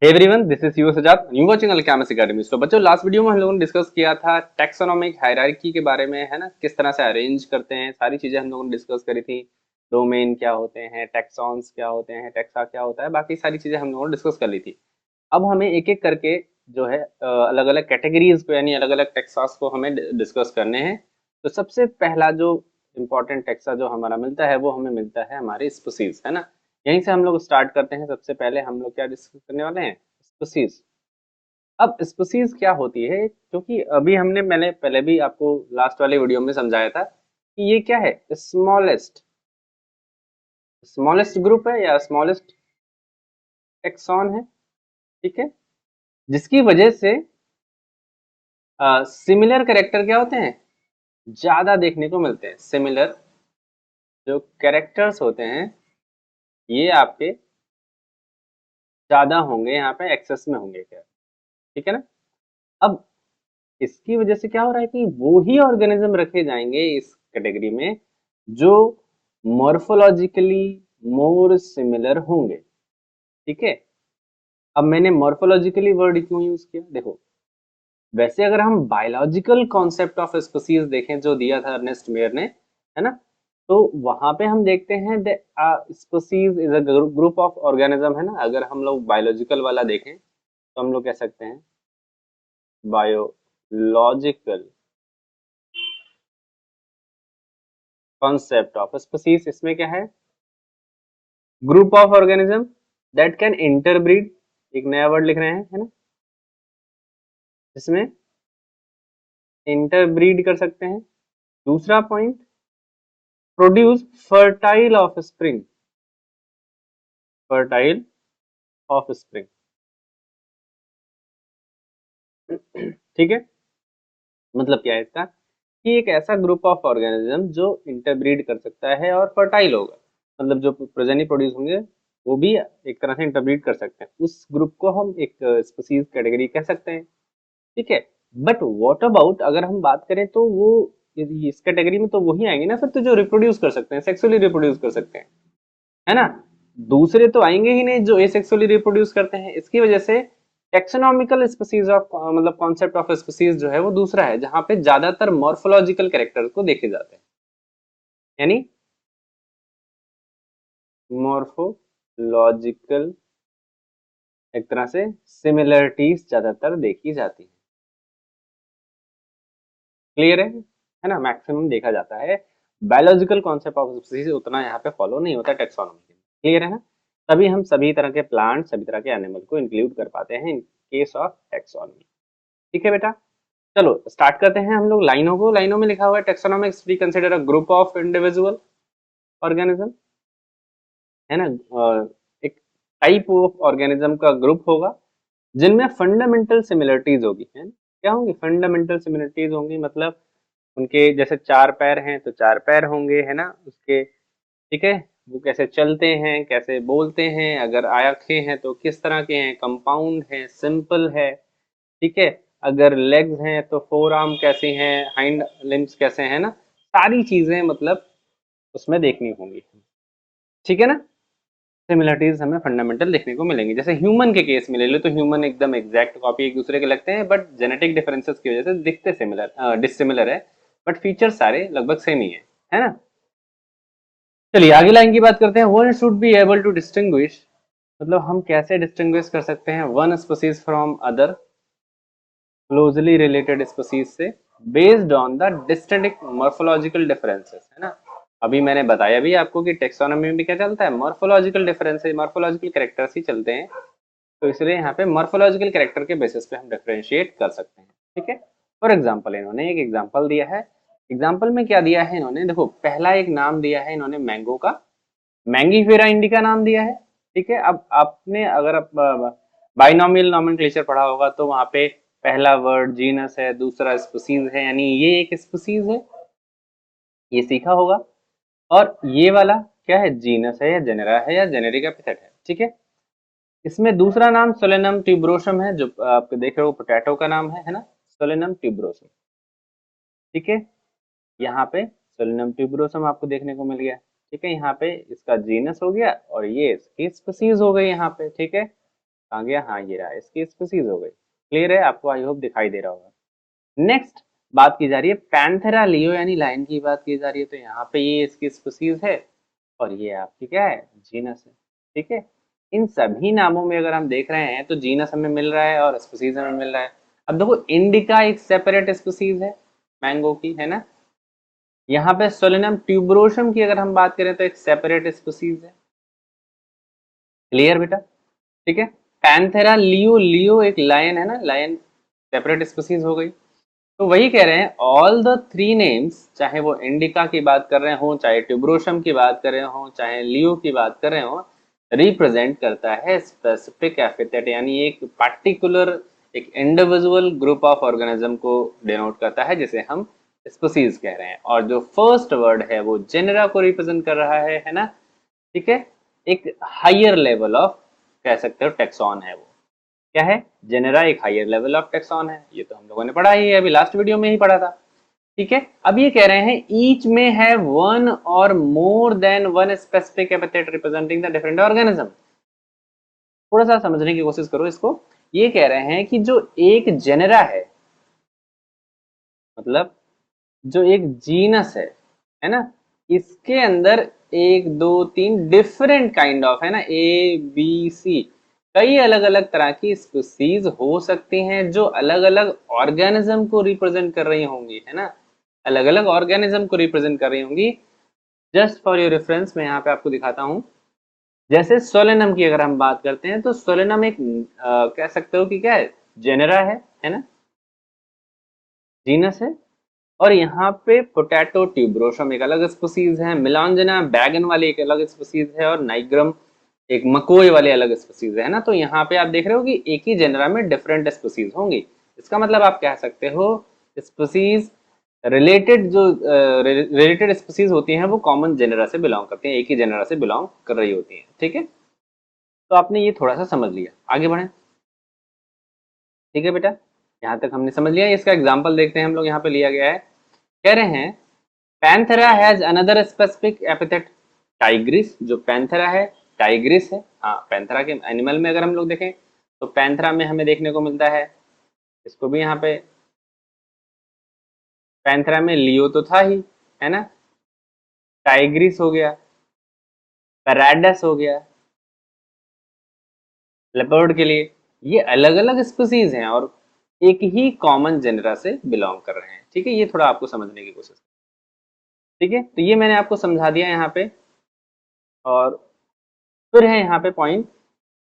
Hey everyone, this is you Sajad, you watching alchemist academy. तो बच्चों, last video में हम लोगों ने डिस्कस किया था टैक्सोनॉमिक हायरार्की के बारे में, है ना। किस तरह से अरेंज करते हैं, सारी चीजें हम लोगों ने डिस्कस करी थी। डोमेन क्या होते हैं, टैक्सॉन्स क्या होते हैं, टैक्सा क्या होता है, बाकी सारी चीजें हम लोगों ने डिस्कस कर ली थी। अब हमें एक एक करके जो है अलग अलग कैटेगरीज को, यानी अलग अलग टैक्सास को हमें डिस्कस करने हैं। तो सबसे पहला जो इम्पोर्टेंट टैक्सा जो हमारा मिलता है वो हमें मिलता है हमारे स्पीसीज, है ना। यहीं से हम लोग स्टार्ट करते हैं। सबसे पहले हम लोग क्या डिस्कस करने वाले हैं, स्पीसीज। अब स्पीसीज क्या होती है, क्योंकि अभी मैंने पहले भी आपको लास्ट वाले वीडियो में समझाया था कि ये क्या है, स्मॉलेस्ट स्मॉलेस्ट ग्रुप है या स्मॉलेस्ट टेक्सॉन है, ठीक है। जिसकी वजह से सिमिलर कैरेक्टर क्या होते हैं, ज्यादा देखने को मिलते हैं। सिमिलर जो कैरेक्टर्स होते हैं ये आपके ज्यादा होंगे, यहाँ पे एक्सेस में होंगे क्या, ठीक है ना। अब इसकी वजह से क्या हो रहा है कि वो ही ऑर्गेनिज्म रखे जाएंगे इस कैटेगरी में जो मॉर्फोलॉजिकली मोर सिमिलर होंगे, ठीक है। अब मैंने मॉर्फोलॉजिकली वर्ड क्यों यूज किया, देखो। वैसे अगर हम बायोलॉजिकल कॉन्सेप्ट ऑफ स्पीसीज देखें जो दिया था अर्नेस्ट मेयर ने, है ना, तो वहां पे हम देखते हैं species is a group of organism, है ना। अगर हम लोग बायोलॉजिकल वाला देखें तो हम लोग कह सकते हैं बायोलॉजिकल कॉन्सेप्ट ऑफ स्पीसीज। इसमें क्या है, group of organism that can interbreed, एक नया वर्ड लिख रहे हैं, है ना, जिसमें इंटरब्रीड कर सकते हैं। दूसरा point, produce fertile of spring, fertile of spring, ठीक है। मतलब क्या है इसका, कि एक ऐसा ग्रुप ऑफ ऑर्गेनिज्म जो इंटरब्रीड कर सकता है और फर्टाइल होगा, मतलब जो प्रोजेनी प्रोड्यूस होंगे वो भी एक तरह से इंटरब्रीड कर सकते हैं। उस ग्रुप को हम एक स्पीसीज कैटेगरी कह सकते हैं, ठीक है। बट व्हाट अबाउट, अगर हम बात करें तो वो इस कैटेगरी में तो वही आएंगे ना फिर, तो जो रिप्रोड्यूस कर सकते हैं, सेक्सुअली रिप्रोड्यूस कर सकते हैं, है ना। दूसरे तो आएंगे ही नहीं जो एसेक्सुअली रिप्रोड्यूस करते हैं। इसकी वजह से टेक्सोनॉमिकल स्पीसीज ऑफ, मतलब कॉन्सेप्ट ऑफ स्पीसीज जो है वो दूसरा है, जहां पे ज्यादातर मॉर्फोलॉजिकल कैरेक्टर को देखे जाते हैं, यानी मॉर्फोलॉजिकल एक तरह से सिमिलरिटीज ज्यादातर देखी जाती है। क्लियर है ना, मैक्सिमम देखा जाता है। बायोलॉजिकल कॉन्सेप्ट ऑफ स्पीसीज उतना यहाँ पे फॉलो नहीं होता टेक्सोनॉमी में। क्लियर है ना। तभी हम सभी तरह के प्लांट, सभी तरह के एनिमल को इंक्लूड कर पाते हैं इन केस ऑफ टेक्सोनॉमी, ठीक है बेटा। चलो स्टार्ट करते हैं हम लोग लाइनों को। लाइनों में लिखा हुआ है taxonomics we consider a group of individual organism, है ना। एक टाइप ऑफ ऑर्गेनिज्म का ग्रुप होगा जिनमें फंडामेंटल सिमिलरिटीज होगी, है ना। क्या होंगी, फंडामेंटल सिमिलरिटीज होंगी, मतलब उनके जैसे चार पैर हैं तो चार पैर होंगे, है ना उसके, ठीक है। वो कैसे चलते हैं, कैसे बोलते हैं, अगर आंखें हैं तो किस तरह के हैं, कंपाउंड है, सिंपल है, ठीक है। अगर लेग्स हैं तो फोर आर्म कैसे हैं, हाइंड लिम्स कैसे हैं ना, सारी चीजें मतलब उसमें देखनी होंगी, ठीक है ना। सिमिलरिटीज हमें फंडामेंटल देखने को मिलेंगी। जैसे ह्यूमन के केस में ले लो तो ह्यूमन एकदम एग्जैक्ट कॉपी एक दूसरे के लगते हैं, बट जेनेटिक डिफरेंसेस की वजह से दिखते सिमिलर डिसिमिलर है, बट फीचर्स सारे लगभग सेम ही है ना। चलिए आगे लाइन की बात करते हैं। One should be able to distinguish, मतलब हम कैसे डिस्टिंग्विश कर सकते हैं one species from other closely related species से, based on the distinct morphological differences, है ना। अभी मैंने बताया भी आपको कि टेक्सोनॉमी में क्या चलता है, मॉर्फोलॉजिकल डिफरेंसेस, मॉर्फोलॉजिकल कैरेक्टर्स ही चलते हैं। तो इसलिए यहाँ पे मॉर्फोलॉजिकल कैरेक्टर के बेसिस पे हम डिफरेंशिएट कर सकते हैं, ठीक है। फॉर एग्जाम्पल इन्होंने एक एग्जाम्पल दिया है। एग्जाम्पल में क्या दिया है इन्होंने, देखो पहला एक नाम दिया है इन्होंने मैंगो का, मैंगीफेरा इंडिका नाम दिया है, ठीक है। अब आपने अगर आप बाइनोमियल नॉमेनक्लेचर पढ़ा होगा तो वहां पे पहला वर्ड जीनस है, दूसरा स्पीसीज है, यानी ये एक स्पीसीज है, ये सीखा होगा। और ये वाला क्या है, जीनस है या जेनेरा है या जेनेरिक एपिथेट है, ठीक है। इसमें दूसरा नाम सोलेनम ट्यूबरोसम है, जो आप देख रहे हो पोटैटो का नाम है ना, सोलेनम ट्यूबरोसम, ठीक है। यहाँ पे सोलेनम ट्यूबरोसम आपको देखने को मिल गया, ठीक है। यहाँ पे इसका जीनस हो गया और ये इसकी स्पीसीज हो गई यहाँ पे, ठीक है। कहाँ गया, हाँ ये रहा, इसकी स्पीसीज हो गई। क्लियर है आपको, आई होप दिखाई दे रहा होगा। नेक्स्ट बात की जा रही है पैंथेरा लियो यानी लायन की बात की जा रही है, तो यहाँ पे ये इसकी स्पीसीज है और ये आपकी क्या है, जीनस है। ठीक है, इन सभी नामों में अगर हम देख रहे हैं तो जीनस हमें मिल रहा है और स्पीसीज हमें मिल रहा है। अब देखो इंडिका एक सेपरेट स्पीसीज है मैंगो की, है ना। यहाँ पे सोलेनम ट्यूबरोसम की अगर हम बात करें तो एक सेपरेट स्पीसीज है। क्लियर बेटा, ठीक है। पैंथेरा लियो, लियो एक लायन है ना, लायन सेपरेट स्पीसीज हो गई। तो वही कह रहे हैं ऑल द थ्री नेम्स, चाहे वो इंडिका की बात कर रहे हो, चाहे ट्यूबरोसम की बात कर रहे हो, चाहे लियो की बात कर रहे हो, रिप्रेजेंट करता है स्पेसिफिक एपिथेट, यानी एक पार्टिकुलर, एक इंडिविजुअल ग्रुप ऑफ ऑर्गेनिज्म को डिनोट करता है जिसे हम स्पीसीज कह रहे हैं। और जो फर्स्ट वर्ड है वो जेनरा को रिप्रेजेंट कर रहा है ना। ठीक है, एक हायर लेवल ऑफ कह सकते हो टेक्सॉन है वो। क्या है, जेनेरा एक हायर लेवल ऑफ टेक्सॉन है, ये तो हम लोगों ने पढ़ा ही है, अभी लास्ट वीडियो में ही पढ़ा था। ठीक है, अब ये कह रहे हैं ईच में है one or more than one specific epithet representing the different organism. थोड़ा सा समझने की कोशिश करो इसको। ये कह रहे हैं कि जो एक जेनेरा है, मतलब जो एक जीनस है ना, इसके अंदर एक दो तीन डिफरेंट काइंड ऑफ, है ना, ए बी सी, कई अलग अलग तरह की स्पीसीज हो सकती हैं जो अलग अलग ऑर्गेनिज्म को रिप्रेजेंट कर रही होंगी, है ना, अलग अलग ऑर्गेनिज्म को रिप्रेजेंट कर रही होंगी। जस्ट फॉर योर रेफरेंस मैं यहाँ पे आपको दिखाता हूँ। जैसे सोलेनम की अगर हम बात करते हैं तो सोलेनम एक कह सकते हो कि क्या है, जेनेरा है ना, जीनस है। और यहाँ पे पोटैटो ट्यूबरोसम एक अलग स्पीसीज है, मिलांजना बैगन वाली एक अलग स्पीसीज है, और नाइग्रम एक मकोई वाले अलग स्पीसीज है ना। तो यहाँ पे आप देख रहे हो कि एक ही जेनरा में डिफरेंट स्पीसीज होंगी। इसका मतलब आप कह सकते हो स्पीसीज रिलेटेड, जो रिलेटेड स्पीसीज होती हैं वो कॉमन जेनरा से बिलोंग करती हैं, एक ही जेनरा से बिलोंग कर रही होती हैं। ठीक है, तो आपने ये थोड़ा सा समझ लिया, आगे बढ़े। ठीक है बेटा, यहाँ तक हमने समझ लिया। इसका एग्जाम्पल देखते हैं हम लोग, यहाँ पे लिया गया है, कह रहे हैं Panthera has another specific epithet Tigris. जो पैंथेरा है टाइग्रिस है। हाँ, पैंथेरा के एनिमल में अगर हम लोग देखें तो पैंथेरा में हमें देखने को मिलता है, इसको भी यहाँ पे, पैंथेरा में लियो तो था ही, है ना, टाइग्रिस हो गया, पैराडस हो गया लेपर्ड के लिए। ये अलग अलग स्पीसीज हैं और एक ही कॉमन जेनरा से बिलोंग कर रहे हैं। ठीक है, ये थोड़ा आपको समझने की कोशिश। ठीक है, तो ये मैंने आपको समझा दिया यहाँ पे। और फिर है यहाँ पे point,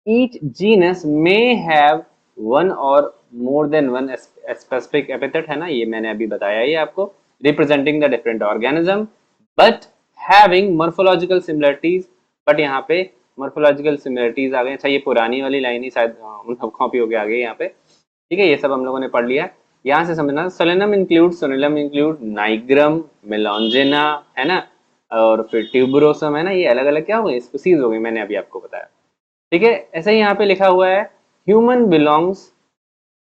each genus may have one or more than one specific epithet, है ना, ये मैंने अभी बताया ही आपको, representing the different organism but having morphological similarities. But यहाँ पे मॉर्फोलॉजिकल सिमिलरिटीज आ गए। अच्छा, ये पुरानी वाली लाइन ही शायद कॉपी हो गया आगे यहाँ पे। ठीक है, ये सब हम लोगों ने पढ़ लिया। यहाँ से समझना, solanum include, solanum include nigrum, melongena, है ना, और फिर ट्यूबरोसम, है ना, ये अलग अलग क्या हो गए, स्पीसीज हो गई, मैंने अभी आपको बताया। ठीक है, ऐसे ही यहाँ पे लिखा हुआ है human belongs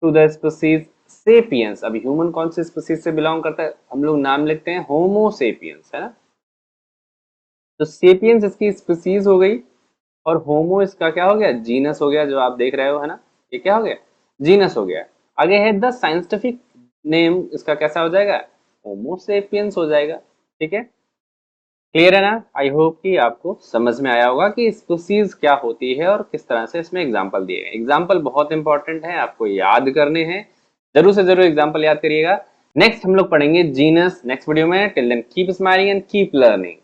to the species sapiens. अभी ह्यूमन कौन सी स्पीसीज से बिलोंग करता है, हम लोग नाम लिखते हैं होमो सेपियंस, है ना। तो सेपियंस इसकी स्पीसीज हो गई और होमो इसका क्या हो गया, जीनस हो गया, जो आप देख रहे हो, है ना, ये क्या हो गया, जीनस हो गया। आगे है द साइंटिफिक नेम, इसका कैसा हो जाएगा, होमो सेपियंस हो जाएगा। ठीक है, क्लियर है ना। आई होप कि आपको समझ में आया होगा कि स्पीसीज क्या होती है और किस तरह से इसमें एग्जाम्पल दिए गए। एग्जाम्पल बहुत इंपॉर्टेंट है, आपको याद करने हैं, जरूर से जरूर एग्जाम्पल याद करिएगा। नेक्स्ट हम लोग पढ़ेंगे जीनस नेक्स्ट वीडियो में। Till then keep smiling and keep learning.